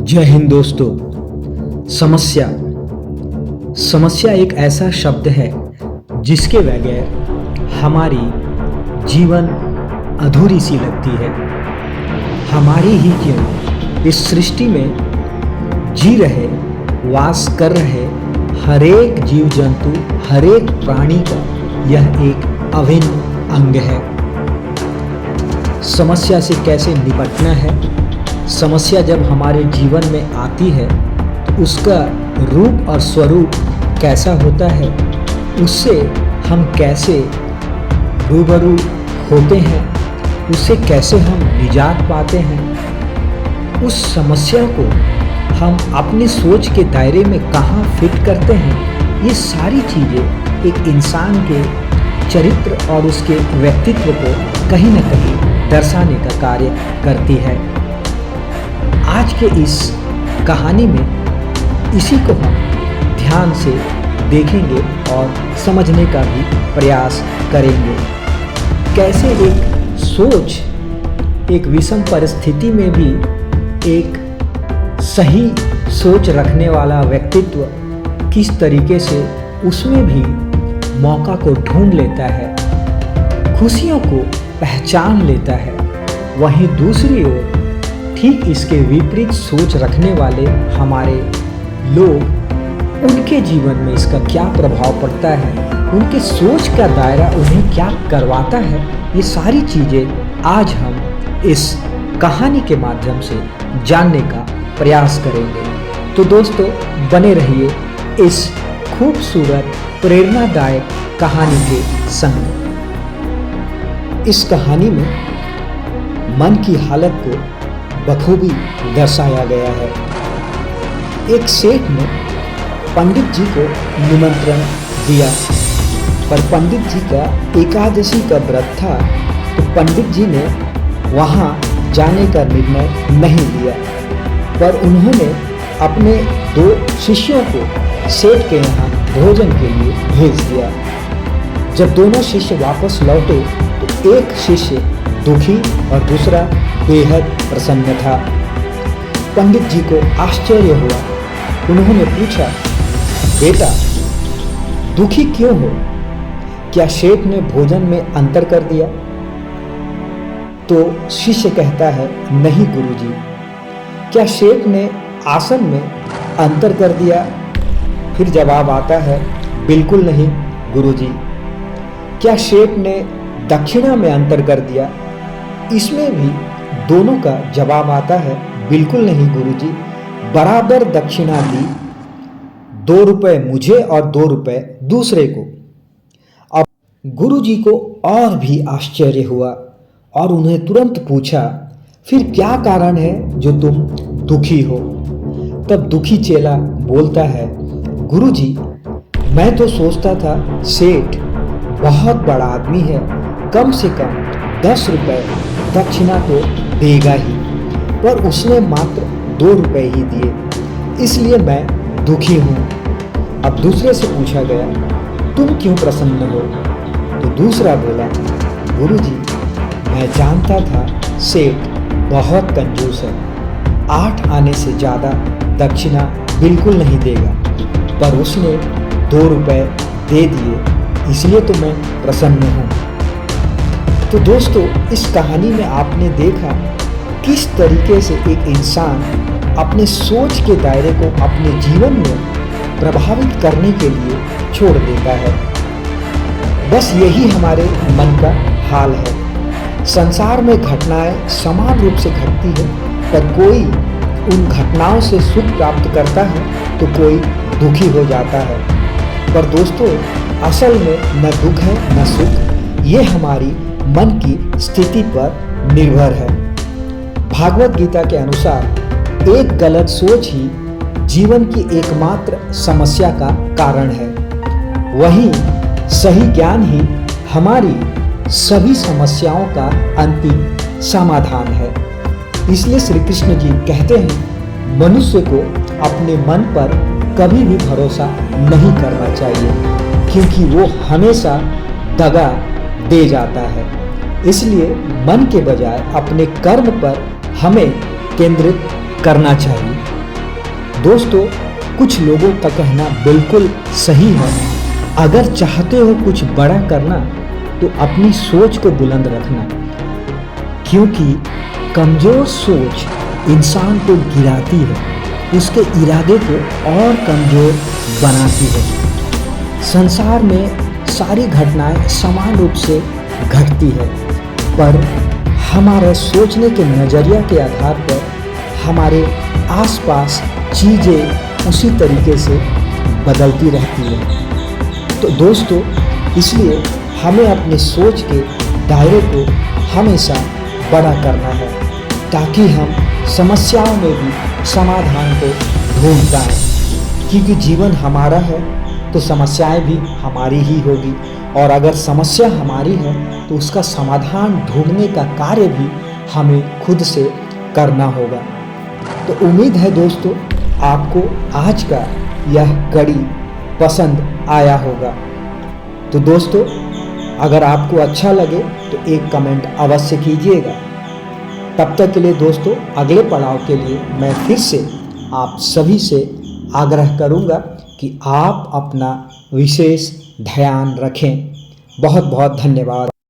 जय हिंद दोस्तों। समस्या एक ऐसा शब्द है जिसके बगैर हमारी जीवन अधूरी सी लगती है। हमारी ही क्यों, इस सृष्टि में जी रहे, वास कर रहे हर एक जीव जंतु, हर एक प्राणी का यह एक अभिन्न अंग है। समस्या से कैसे निपटना है, समस्या जब हमारे जीवन में आती है तो उसका रूप और स्वरूप कैसा होता है, उससे हम कैसे रूबरू होते हैं, उससे कैसे हम निजात पाते हैं, उस समस्या को हम अपनी सोच के दायरे में कहाँ फिट करते हैं, ये सारी चीज़ें एक इंसान के चरित्र और उसके व्यक्तित्व को कहीं न कहीं दर्शाने का कार्य करती है। आज के इस कहानी में इसी को हम ध्यान से देखेंगे और समझने का भी प्रयास करेंगे। कैसे एक सोच एक विषम परिस्थिति में भी एक सही सोच रखने वाला व्यक्तित्व किस तरीके से उसमें भी मौका को ढूंढ लेता है, खुशियों को पहचान लेता है। वहीं दूसरी ओर ठीक इसके विपरीत सोच रखने वाले हमारे लोग, उनके जीवन में इसका क्या प्रभाव पड़ता है, उनके सोच का दायरा उन्हें क्या करवाता है, ये सारी चीज़ें आज हम इस कहानी के माध्यम से जानने का प्रयास करेंगे। तो दोस्तों बने रहिए इस खूबसूरत प्रेरणादायक कहानी के संग। इस कहानी में मन की हालत को बखूबी दर्शाया गया है। एक सेठ ने पंडित जी को निमंत्रण दिया, पर पंडित जी का एकादशी का व्रत था, तो पंडित जी ने वहाँ जाने का निर्णय नहीं लिया, पर उन्होंने अपने 2 शिष्यों को सेठ के यहाँ भोजन के लिए भेज दिया। जब दोनों शिष्य वापस लौटे तो एक शिष्य दुखी और दूसरा बेहद प्रसन्न था। पंडित जी को आश्चर्य हुआ। उन्होंने पूछा, बेटा दुखी क्यों हो? क्या सेठ ने भोजन में अंतर कर दिया? तो शिष्य कहता है, नहीं गुरुजी। क्या सेठ ने आसन में अंतर कर दिया? फिर जवाब आता है, बिल्कुल नहीं गुरुजी। क्या सेठ ने दक्षिणा में अंतर कर दिया? इसमें भी दोनों का जवाब आता है, बिल्कुल नहीं गुरुजी, बराबर दक्षिणा दी, 2 रुपए मुझे और 2 रुपए दूसरे को। अब गुरुजी को और भी आश्चर्य हुआ और उन्हें तुरंत पूछा, फिर क्या कारण है जो तुम दुखी हो? तब दुखी चेला बोलता है, गुरुजी मैं तो सोचता था सेठ बहुत बड़ा आदमी है, कम से कम 10 रुपए दक्षिणा तो देगा ही, पर उसने मात्र 2 रुपए ही दिए, इसलिए मैं दुखी हूँ। अब दूसरे से पूछा गया, तुम क्यों प्रसन्न हो? तो दूसरा बोला, गुरुजी मैं जानता था सेठ बहुत कंजूस है, 8 आने से ज़्यादा दक्षिणा बिल्कुल नहीं देगा, पर उसने 2 रुपए दे दिए, इसलिए तो मैं प्रसन्न हूँ। तो दोस्तों इस कहानी में आपने देखा किस तरीके से एक इंसान अपने सोच के दायरे को अपने जीवन में प्रभावित करने के लिए छोड़ देता है। बस यही हमारे मन का हाल है। संसार में घटनाएं समान रूप से घटती है, पर कोई उन घटनाओं से सुख प्राप्त करता है तो कोई दुखी हो जाता है। पर दोस्तों असल में न दुख है न सुख, ये हमारी मन की स्थिति पर निर्भर है। भागवत गीता के अनुसार एक गलत सोच ही जीवन की एकमात्र समस्या का कारण है, वहीं सही ज्ञान ही हमारी सभी समस्याओं का अंतिम समाधान है। इसलिए श्री कृष्ण जी कहते हैं, मनुष्य को अपने मन पर कभी भी भरोसा नहीं करना चाहिए, क्योंकि वो हमेशा दगा दे जाता है। इसलिए मन के बजाय अपने कर्म पर हमें केंद्रित करना चाहिए। दोस्तों, कुछ लोगों का कहना बिल्कुल सही है। अगर चाहते हो कुछ बड़ा करना तो अपनी सोच को बुलंद रखना, क्योंकि कमज़ोर सोच इंसान को गिराती है, उसके इरादे को और कमज़ोर बनाती है। संसार में सारी घटनाएं समान रूप से घटती है, पर हमारे सोचने के नज़रिया के आधार पर हमारे आसपास चीज़ें उसी तरीके से बदलती रहती हैं। तो दोस्तों, इसलिए हमें अपने सोच के दायरे को हमेशा बड़ा करना है, ताकि हम समस्याओं में भी समाधान को ढूंढ पाएं। क्योंकि जीवन हमारा है तो समस्याएं भी हमारी ही होगी, और अगर समस्या हमारी है तो उसका समाधान ढूंढने का कार्य भी हमें खुद से करना होगा। तो उम्मीद है दोस्तों, आपको आज का यह कड़ी पसंद आया होगा। तो दोस्तों, अगर आपको अच्छा लगे तो एक कमेंट अवश्य कीजिएगा। तब तक के लिए दोस्तों, अगले पड़ाव के लिए मैं फिर से आप सभी से आग्रह करूंगा कि आप अपना विशेष ध्यान रखें। बहुत बहुत धन्यवाद।